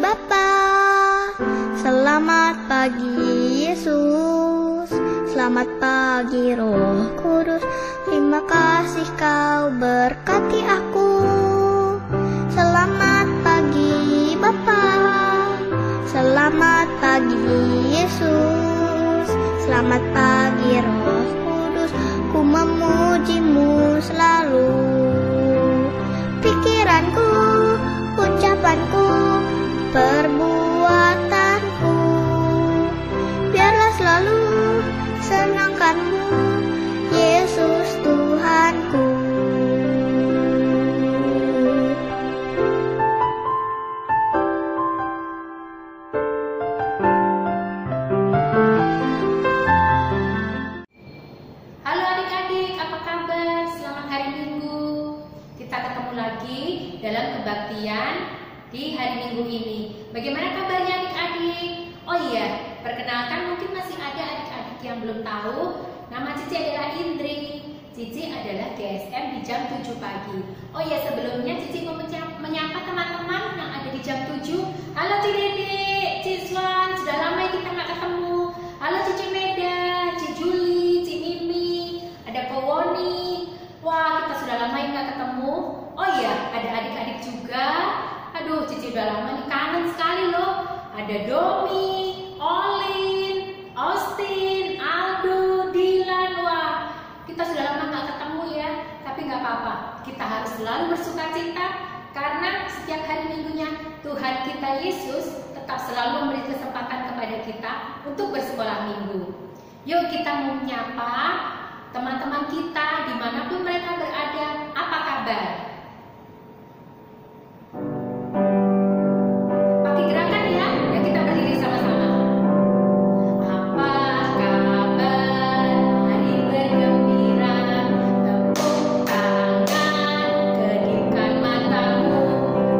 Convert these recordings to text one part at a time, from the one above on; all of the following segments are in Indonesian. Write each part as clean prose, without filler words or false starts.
Bapa. Selamat pagi Yesus, selamat pagi Roh Kudus. Terima kasih kau berkati aku. Selamat pagi Bapa, selamat pagi Yesus, selamat pagi Roh Kudus. Ku memujimu selalu. Pikiranku, ucapanku, perbuatanku, biarlah selalu senangkanmu, Yesus Tuhanku. Halo adik-adik, apa kabar? Selamat hari Minggu. Kita ketemu lagi dalam kebaktian di hari Minggu ini. Bagaimana kabarnya adik-adik? Oh iya, perkenalkan mungkin masih ada adik-adik yang belum tahu. Nama Cici adalah Indri. Cici adalah GSM di jam 7 pagi. Oh iya, sebelumnya Cici mau menyapa teman-teman yang ada di jam 7. Halo Ci Dede, Ci Swan, sudah lama ya kita nggak ketemu. Halo Cici Meda, Ci Juli, Ci Mimi, ada Kowoni. Wah, kita sudah lama ya nggak ketemu. Oh iya, ada adik-adik juga. Aduh, Cici udah lama nih, kangen sekali loh. Ada Domi, Olin, Austin, Aldo, Dilan. Wah, kita sudah lama nggak ketemu ya. Tapi nggak apa-apa, kita harus selalu bersuka cita karena setiap hari Minggunya Tuhan kita Yesus tetap selalu memberi kesempatan kepada kita untuk bersekolah minggu. Yuk kita mau menyapa teman-teman kita dimanapun mereka berada. Apa kabar? Pakai gerakan ya, ya kita berdiri sama-sama. Apa kabar? Mari bergembira, tepuk tangan, kedipkan matamu,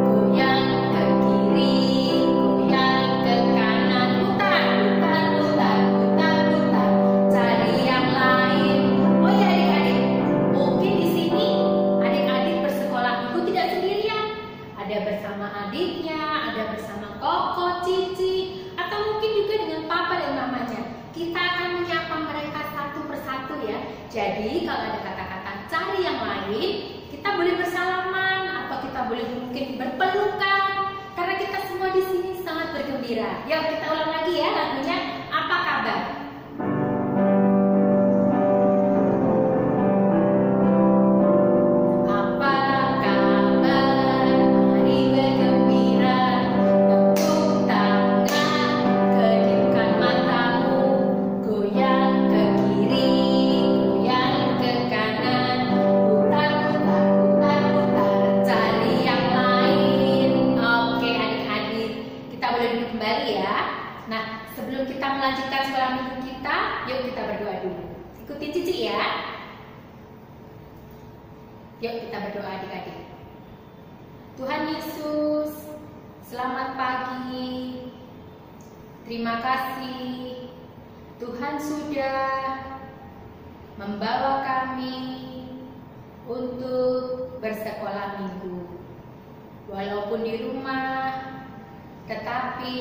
goyang ke kiri, goyang ke kanan, putar, putar, putar, putar, putar, cari yang lain. Oh ya adik-adik, mungkin di sini adik-adik bersekolah minggu tidak sendirian. Ada bersama adiknya, ada bersama Koko, Cici, atau mungkin juga dengan papa dan mamanya. Kita akan menyapa mereka satu persatu ya. Jadi kalau ada kata-kata cari yang lain, kita boleh bersalaman atau kita boleh mungkin berpelukan. Karena kita semua di sini sangat bergembira. Yuk kita ulang lagi ya lagunya. Apa kabar? Apa kabar? Mari bergembira, tepuk tangan, kedipkan matamu, goyang ke kiri, goyang ke kanan, putar, putar, putar, putar, cari yang lain. Oke adik-adik, kita boleh duduk kembali ya. Nah, sebelum kita melanjutkan sekolah minggu kita, yuk kita berdoa dulu. Ikuti Cici ya. Yuk kita berdoa adik-adik. Tuhan Yesus, selamat pagi. Terima kasih Tuhan sudah membawa kami untuk bersekolah minggu. Walaupun di rumah, tetapi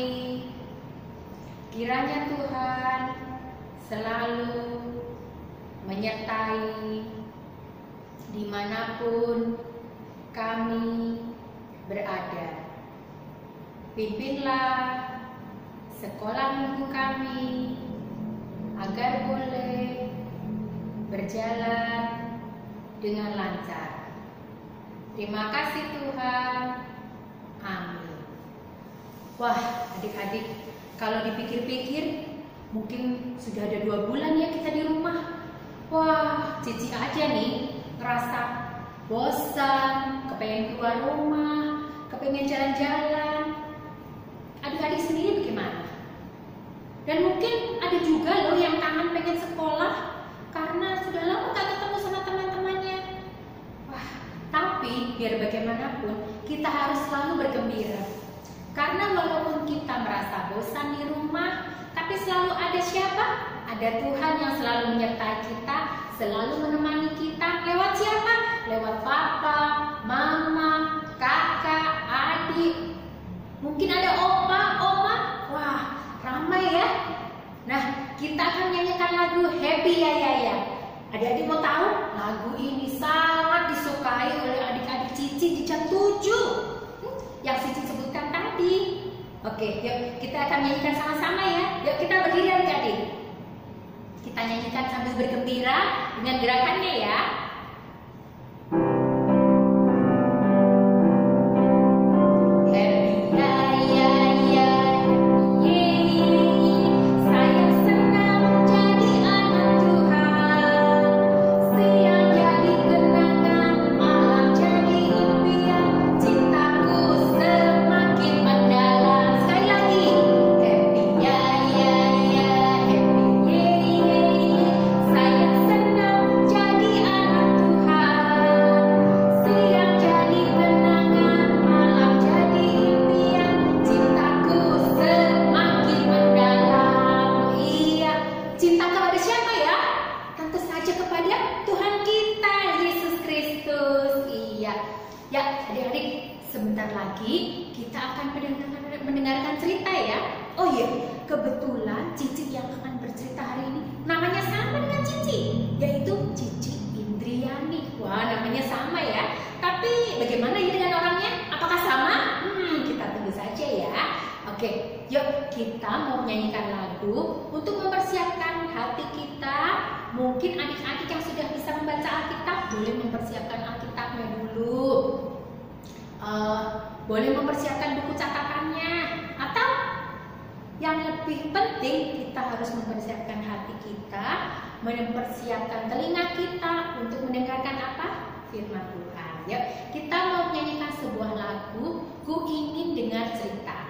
kiranya Tuhan selalu menyertai dimanapun kami berada. Pimpinlah sekolah minggu kami agar boleh berjalan dengan lancar. Terima kasih Tuhan. Amin. Wah adik-adik, kalau dipikir-pikir mungkin sudah ada 2 bulan ya kita di rumah. Wah, Cici aja nih ngerasa bosan, kepengen keluar rumah, kepengen jalan-jalan. Adik-adik sendiri bagaimana? Dan mungkin ada juga loh yang kangen pengen sekolah karena sudah lama tak ketemu sama teman-temannya. Wah, tapi biar bagaimanapun kita harus selalu bergembira. Karena walaupun kita merasa bosan di rumah, tapi selalu ada siapa? Ada Tuhan yang selalu menyertai kita, selalu menemani kita. Lewat siapa? Lewat papa, mama, kakak, adik. Mungkin ada kita akan menyanyikan lagu Happy Ya Ya Ya. Adik-adik mau tahu? Lagu ini sangat disukai oleh adik-adik Cici di jam 7 yang Cici sebutkan tadi. Oke, yuk kita akan nyanyikan sama-sama ya. Yuk kita berdiri adik-adik. Kita nyanyikan sambil bergembira dengan gerakannya ya. Ya, adik-adik, sebentar lagi kita akan mendengarkan cerita ya. Oh iya, kebetulan Cici yang akan bercerita hari ini namanya sama dengan Cici, yaitu Cici Indriani. Wah, namanya sama ya. Tapi bagaimana ya dengan orangnya? Apakah sama? Kita tunggu saja ya. Oke, yuk kita mau menyanyikan lagu untuk mempersiapkan hati kita. Mungkin adik-adik yang sudah bisa membaca Alkitab boleh mempersiapkan Alkitabnya dulu. Boleh mempersiapkan buku catatannya. Atau yang lebih penting kita harus mempersiapkan hati kita, mempersiapkan telinga kita untuk mendengarkan apa? Firman Tuhan. Yuk, kita mau menyanyikan sebuah lagu, Ku Ingin Dengar Cerita.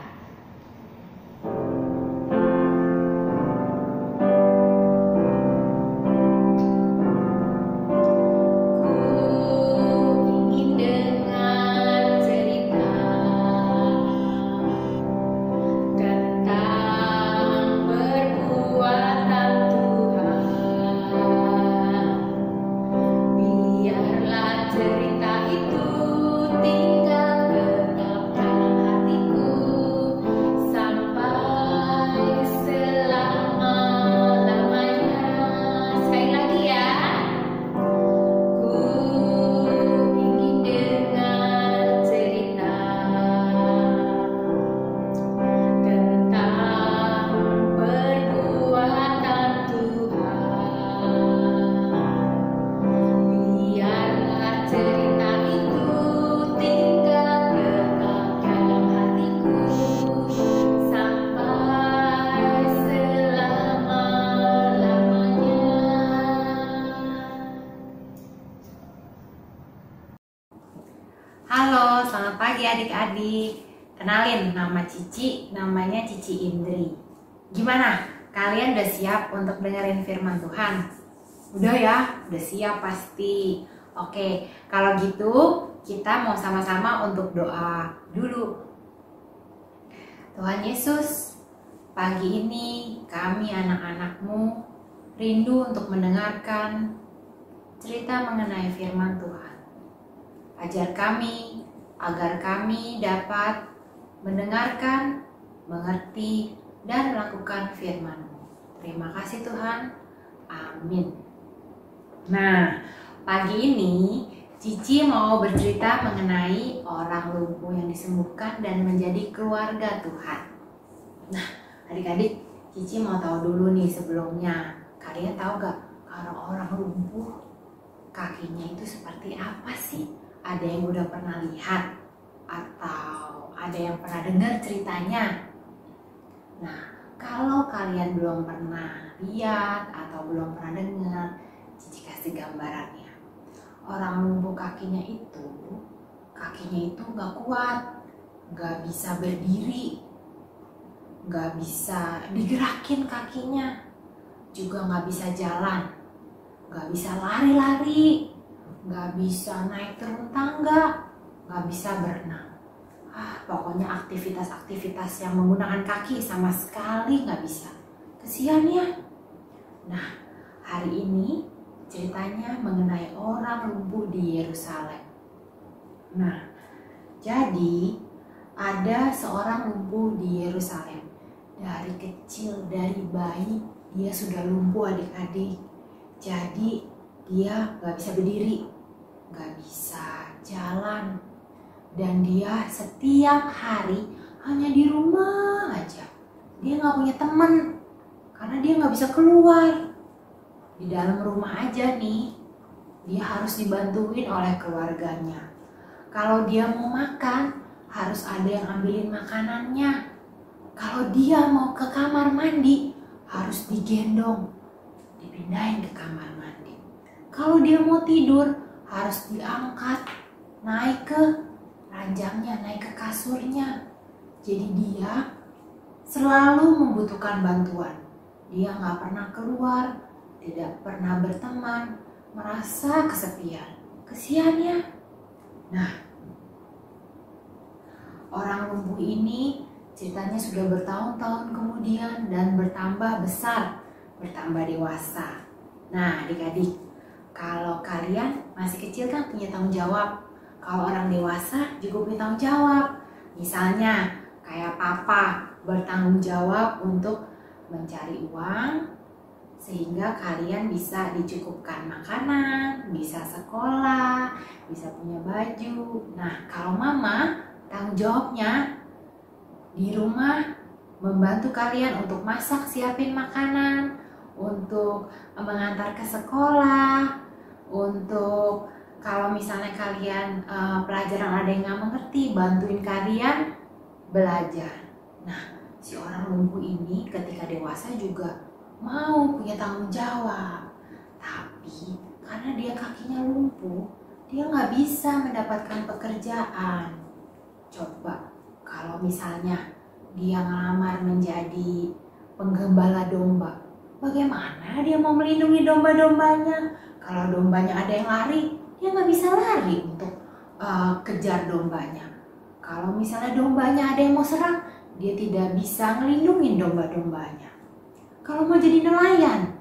Halo, selamat pagi adik-adik. Kenalin, nama Cici, namanya Cici Indri. Gimana? Kalian udah siap untuk dengerin firman Tuhan? Udah ya? Udah siap pasti. Oke, kalau gitu kita mau sama-sama untuk doa dulu. Tuhan Yesus, pagi ini kami anak-anak-Mu rindu untuk mendengarkan cerita mengenai firman Tuhan. Ajar kami agar kami dapat mendengarkan, mengerti, dan melakukan firman-Mu. Terima kasih Tuhan. Amin. Nah, pagi ini Cici mau bercerita mengenai orang lumpuh yang disembuhkan dan menjadi keluarga Tuhan. Nah, adik-adik, Cici mau tahu dulu nih sebelumnya. Kalian tahu gak kalau orang lumpuh kakinya itu seperti apa sih? Ada yang udah pernah lihat atau ada yang pernah dengar ceritanya? Nah, kalau kalian belum pernah lihat atau belum pernah dengar, Cici kasih gambarannya. Orang lumpuh kakinya itu gak kuat, gak bisa berdiri, gak bisa digerakin kakinya, juga gak bisa jalan, gak bisa lari-lari, gak bisa naik turun tangga, gak bisa berenang. Pokoknya aktivitas-aktivitas yang menggunakan kaki sama sekali gak bisa. Kesian ya. Nah, hari ini ceritanya mengenai orang lumpuh di Yerusalem. Nah, jadi ada seorang lumpuh di Yerusalem. Dari kecil, dari bayi dia sudah lumpuh adik-adik. Jadi dia gak bisa berdiri, gak bisa jalan. Dan dia setiap hari hanya di rumah aja. Dia gak punya teman karena dia gak bisa keluar. Di dalam rumah aja nih, dia harus dibantuin oleh keluarganya. Kalau dia mau makan, harus ada yang ambilin makanannya. Kalau dia mau ke kamar mandi, harus digendong, dipindahin ke kamar mandi. Kalau dia mau tidur, harus diangkat, naik ke ranjangnya, naik ke kasurnya. Jadi dia selalu membutuhkan bantuan. Dia gak pernah keluar, tidak pernah berteman, merasa kesepian. Kesian ya. Nah, orang lumpuh ini ceritanya sudah bertahun-tahun kemudian dan bertambah besar, bertambah dewasa. Nah, adik-adik, kalau kalian masih kecil kan punya tanggung jawab. Kalau orang dewasa juga punya tanggung jawab. Misalnya kayak papa bertanggung jawab untuk mencari uang sehingga kalian bisa dicukupkan makanan, bisa sekolah, bisa punya baju. Nah, kalau mama tanggung jawabnya di rumah membantu kalian untuk masak, siapin makanan, untuk mengantar ke sekolah, untuk kalau misalnya kalian pelajaran ada yang nggak mengerti, bantuin kalian belajar. Nah, si orang lumpuh ini ketika dewasa juga mau punya tanggung jawab, tapi karena dia kakinya lumpuh, dia nggak bisa mendapatkan pekerjaan. Coba kalau misalnya dia ngelamar menjadi penggembala domba, bagaimana dia mau melindungi domba-dombanya? Kalau dombanya ada yang lari, dia nggak bisa lari untuk kejar dombanya. Kalau misalnya dombanya ada yang mau serang, dia tidak bisa ngelindungin domba-dombanya. Kalau mau jadi nelayan,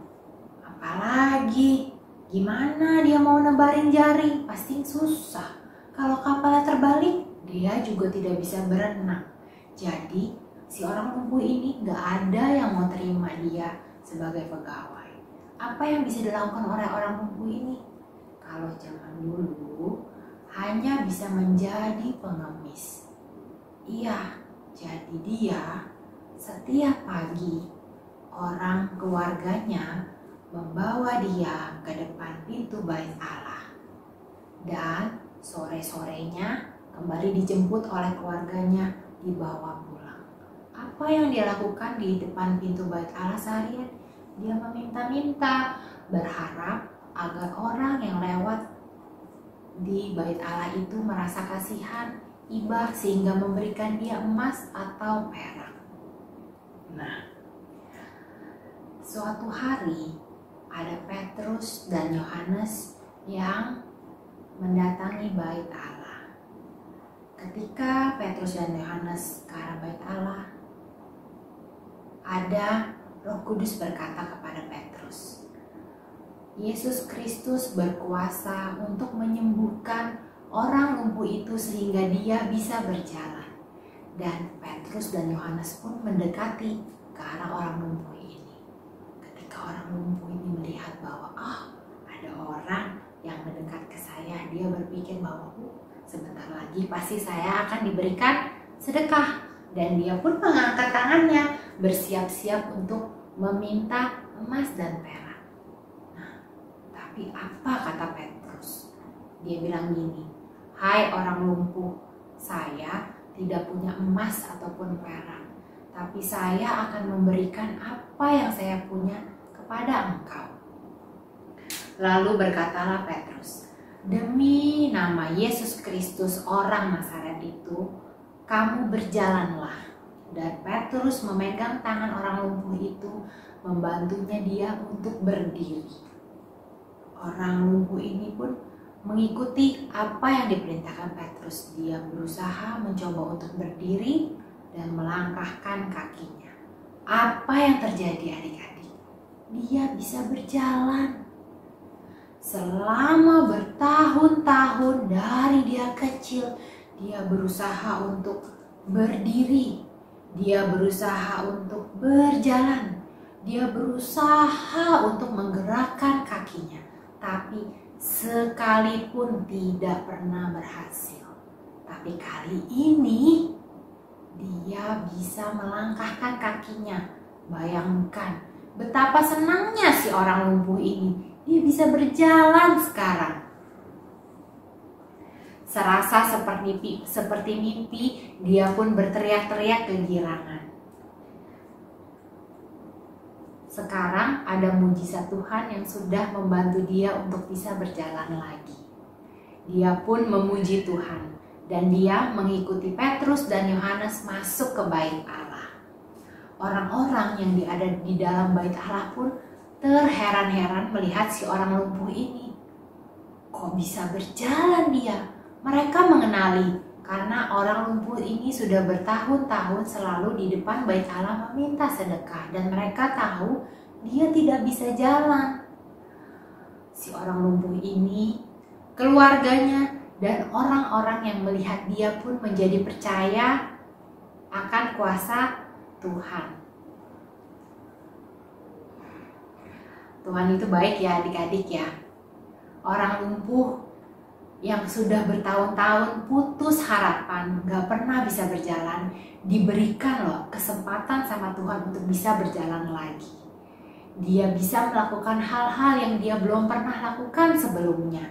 apalagi gimana dia mau nebarin jaring? Pasti susah. Kalau kapalnya terbalik, dia juga tidak bisa berenang. Jadi si orang lumpuh ini gak ada yang mau terima dia sebagai pegawai. Apa yang bisa dilakukan oleh orang lumpuh ini? Kalau zaman dulu hanya bisa menjadi pengemis. Iya, jadi dia setiap pagi orang keluarganya membawa dia ke depan pintu bait Allah. Dan sore-sorenya kembali dijemput oleh keluarganya, dibawa pulang. Apa yang dia lakukan di depan pintu bait Allah seharian? Dia meminta-minta, berharap agar orang yang lewat di bait Allah itu merasa kasihan, iba, sehingga memberikan dia emas atau perak. Nah, suatu hari ada Petrus dan Yohanes yang mendatangi bait Allah. Ketika Petrus dan Yohanes ke arah bait Allah, ada Roh Kudus berkata kepada Petrus, Yesus Kristus berkuasa untuk menyembuhkan orang lumpuh itu sehingga dia bisa berjalan. Dan Petrus dan Yohanes pun mendekati ke arah orang lumpuh ini. Ketika orang lumpuh ini melihat bahwa ada orang yang mendekat ke saya, dia berpikir bahwa sebentar lagi pasti saya akan diberikan sedekah. Dan dia pun mengangkat tangannya, bersiap-siap untuk meminta emas dan perak. Nah, tapi apa kata Petrus? Dia bilang gini, hai orang lumpuh, saya tidak punya emas ataupun perak, tapi saya akan memberikan apa yang saya punya kepada engkau. Lalu berkatalah Petrus, demi nama Yesus Kristus orang Nazaret itu, kamu berjalanlah. Dan Petrus memegang tangan orang lumpuh itu, membantunya dia untuk berdiri. Orang lumpuh ini pun mengikuti apa yang diperintahkan Petrus. Dia berusaha mencoba untuk berdiri dan melangkahkan kakinya. Apa yang terjadi adik-adik? Dia bisa berjalan. Selama bertahun-tahun dari dia kecil, dia berusaha untuk berdiri. Dia berusaha untuk berjalan. Dia berusaha untuk menggerakkan kakinya, tapi sekalipun tidak pernah berhasil. Tapi kali ini dia bisa melangkahkan kakinya. Bayangkan betapa senangnya si orang lumpuh ini. Dia bisa berjalan sekarang. Serasa seperti mimpi, dia pun berteriak-teriak kegirangan. Sekarang ada mujizat Tuhan yang sudah membantu dia untuk bisa berjalan lagi. Dia pun memuji Tuhan dan dia mengikuti Petrus dan Yohanes masuk ke bait Allah. Orang-orang yang ada di dalam bait Allah pun terheran-heran melihat si orang lumpuh ini. Kok bisa berjalan dia? Mereka mengenali karena orang lumpuh ini sudah bertahun-tahun selalu di depan bait Allah meminta sedekah dan mereka tahu dia tidak bisa jalan. Si orang lumpuh ini, keluarganya dan orang-orang yang melihat dia pun menjadi percaya akan kuasa Tuhan. Tuhan itu baik ya adik-adik ya. Orang lumpuh yang sudah bertahun-tahun putus harapan, gak pernah bisa berjalan, diberikan loh kesempatan sama Tuhan untuk bisa berjalan lagi. Dia bisa melakukan hal-hal yang dia belum pernah lakukan sebelumnya.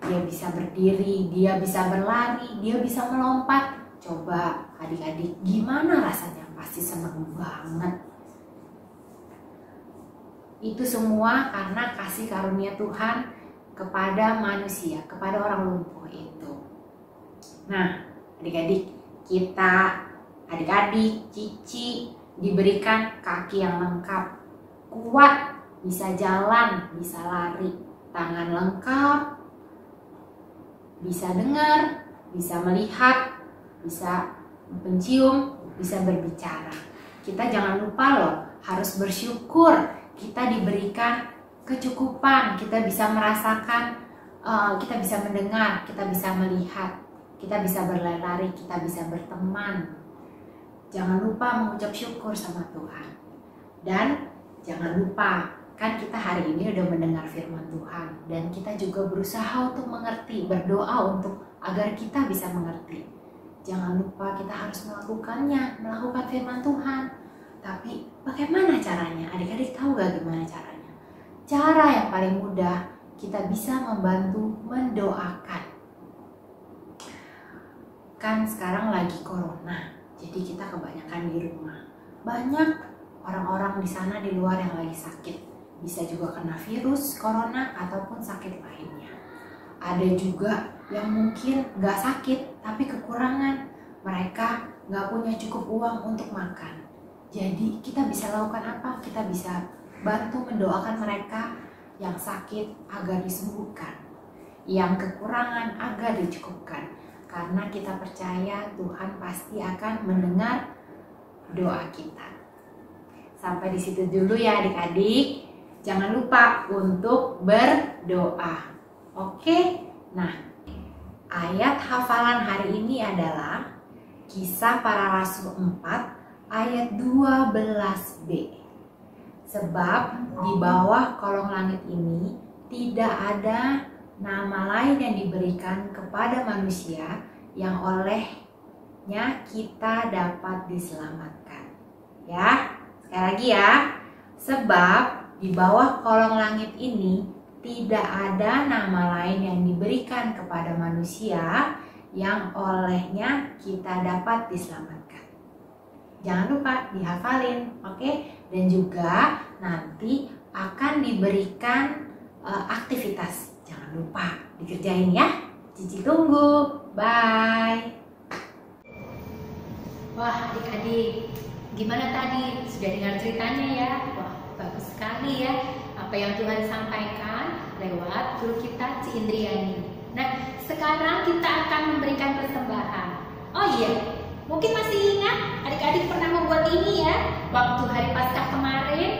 Dia bisa berdiri, dia bisa berlari, dia bisa melompat. Coba adik-adik, gimana rasanya? Pasti seneng banget. Itu semua karena kasih karunia Tuhan kepada manusia, kepada orang lumpuh itu. Nah, adik-adik, kita, adik-adik, Cici diberikan kaki yang lengkap, kuat, bisa jalan, bisa lari, tangan lengkap, bisa dengar, bisa melihat, bisa mencium, bisa berbicara. Kita jangan lupa loh, harus bersyukur kita diberikan kecukupan, kita bisa merasakan, kita bisa mendengar, kita bisa melihat, kita bisa berlari, kita bisa berteman. Jangan lupa mengucap syukur sama Tuhan. Dan jangan lupa, kan kita hari ini udah mendengar firman Tuhan dan kita juga berusaha untuk mengerti, berdoa untuk agar kita bisa mengerti. Jangan lupa kita harus melakukannya, melakukan firman Tuhan. Tapi bagaimana caranya? Adik-adik tahu gak gimana caranya? Cara yang paling mudah, kita bisa membantu mendoakan. Kan sekarang lagi corona, jadi kita kebanyakan di rumah. Banyak orang-orang di sana di luar yang lagi sakit. Bisa juga kena virus corona ataupun sakit lainnya. Ada juga yang mungkin gak sakit tapi kekurangan. Mereka gak punya cukup uang untuk makan. Jadi kita bisa lakukan apa? Kita bisa bantu mendoakan mereka yang sakit agar disembuhkan, yang kekurangan agar dicukupkan. Karena kita percaya Tuhan pasti akan mendengar doa kita. Sampai di situ dulu ya adik-adik. Jangan lupa untuk berdoa. Oke? Nah, ayat hafalan hari ini adalah Kisah Para Rasul 4 ayat 12b. Sebab di bawah kolong langit ini tidak ada nama lain yang diberikan kepada manusia yang olehnya kita dapat diselamatkan. Ya, sekali lagi ya. Sebab di bawah kolong langit ini tidak ada nama lain yang diberikan kepada manusia yang olehnya kita dapat diselamatkan. Jangan lupa dihafalin, oke? Dan juga nanti akan diberikan aktivitas. Jangan lupa dikerjain ya. Cici tunggu. Bye. Wah adik-adik, gimana tadi? Sudah dengar ceritanya ya? Wah bagus sekali ya apa yang Tuhan sampaikan lewat guru kita Ci Indriani. Nah sekarang kita akan memberikan persembahan. Oh iya, mungkin masih ingat adik-adik pernah membuat ini ya waktu hari Paskah kemarin.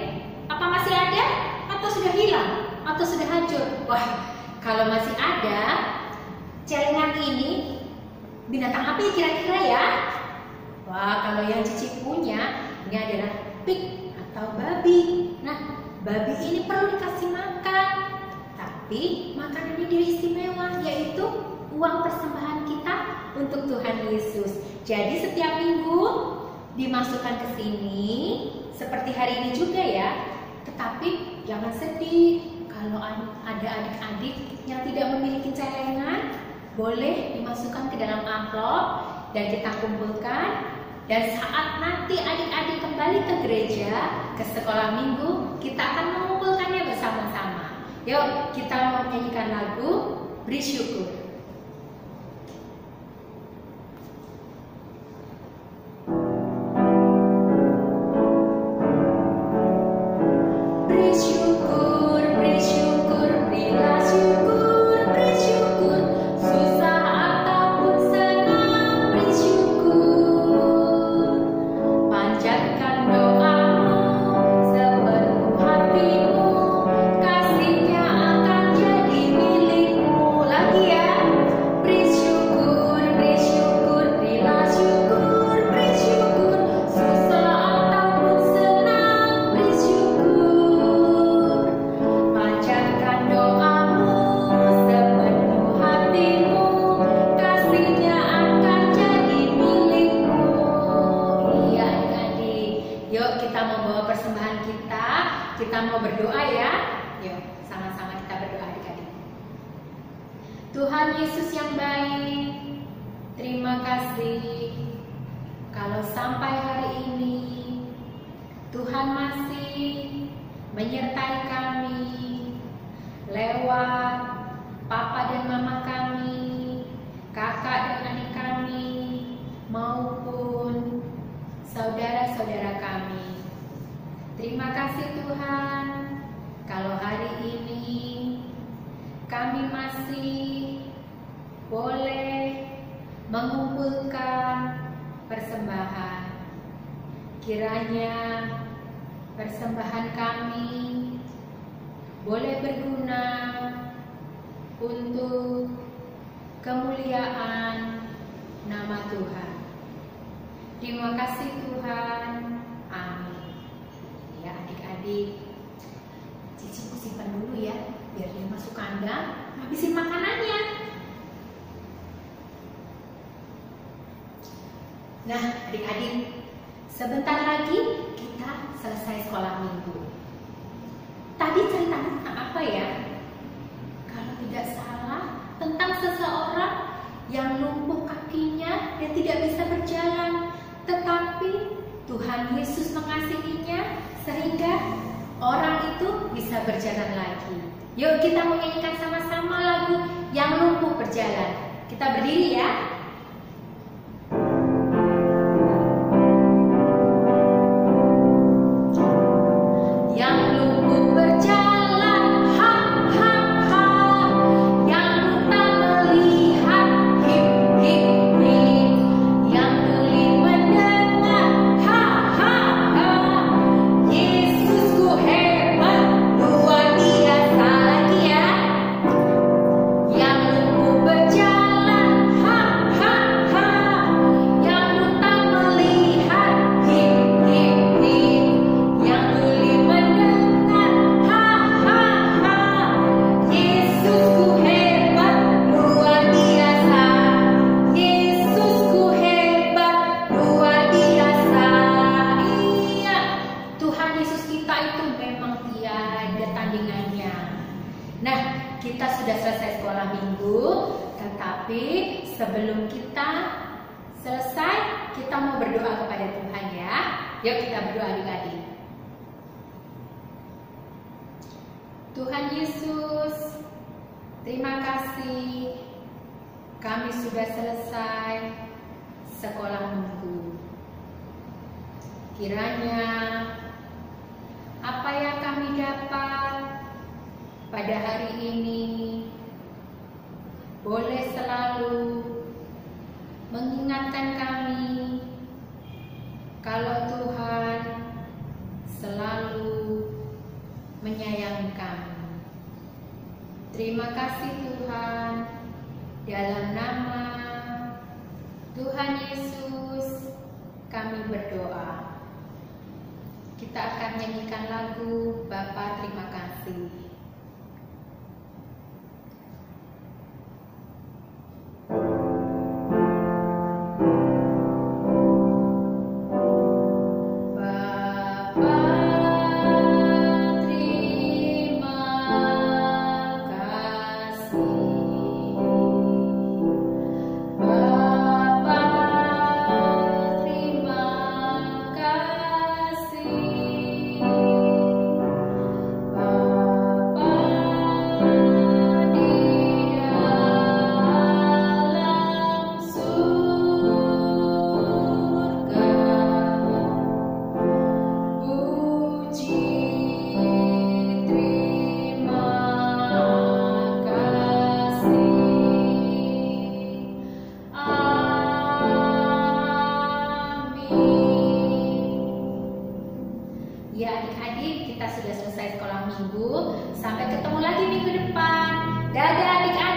Apa masih ada? Atau sudah hilang? Atau sudah hancur? Wah, kalau masih ada, celengan ini binatang apa ya kira-kira ya? Wah, kalau yang Cici punya, ini adalah pig atau babi. Nah, babi ini perlu dikasih makan, tapi makanan ini dia istimewa, yaitu uang persembahan kita untuk Tuhan Yesus. Jadi setiap minggu dimasukkan ke sini, seperti hari ini juga ya. Tetapi jangan sedih kalau ada adik-adik yang tidak memiliki celengan, boleh dimasukkan ke dalam amplop dan kita kumpulkan. Dan saat nanti adik-adik kembali ke gereja, ke sekolah minggu, kita akan mengumpulkannya bersama-sama. Yuk, kita mau menyanyikan lagu Beri Syukur. Kita mau berdoa ya. Yuk, sama-sama kita berdoa adik-adik. Tuhan Yesus yang baik, terima kasih kalau sampai hari ini Tuhan masih menyertai kami lewat papa dan mama kami, kakak dan adik kami, maupun saudara-saudara kami. Terima kasih Tuhan, kalau hari ini kami masih boleh mengumpulkan persembahan. Kiranya persembahan kami boleh berguna untuk kemuliaan nama Tuhan. Terima kasih Tuhan. Amin. Ya adik-adik, Cici simpan dulu ya, biar dia masuk kandang, habisin makanannya. Nah adik-adik, sebentar lagi kita selesai sekolah minggu. Tadi ceritanya tentang apa ya? Kalau tidak salah, tentang seseorang yang lumpuh kakinya dan tidak bisa berjalan, tetapi Tuhan Yesus mengasihinya sehingga orang itu bisa berjalan lagi. Yuk kita menyanyikan sama-sama lagu Yang Lumpuh Berjalan. Kita berdiri ya. Sebelum kita selesai, kita mau berdoa kepada Tuhan ya. Yuk kita berdoa adik-adik. Tuhan Yesus, terima kasih kami sudah selesai sekolah minggu. Kiranya apa yang kami dapat pada hari ini boleh selalu mengingatkan kami kalau Tuhan selalu menyayangi kami. Terima kasih Tuhan, dalam nama Tuhan Yesus kami berdoa. kita akan nyanyikan lagu Bapa Terima Kasih. Ya adik-adik, kita sudah selesai sekolah minggu. Sampai ketemu lagi minggu depan. Dadah adik-adik.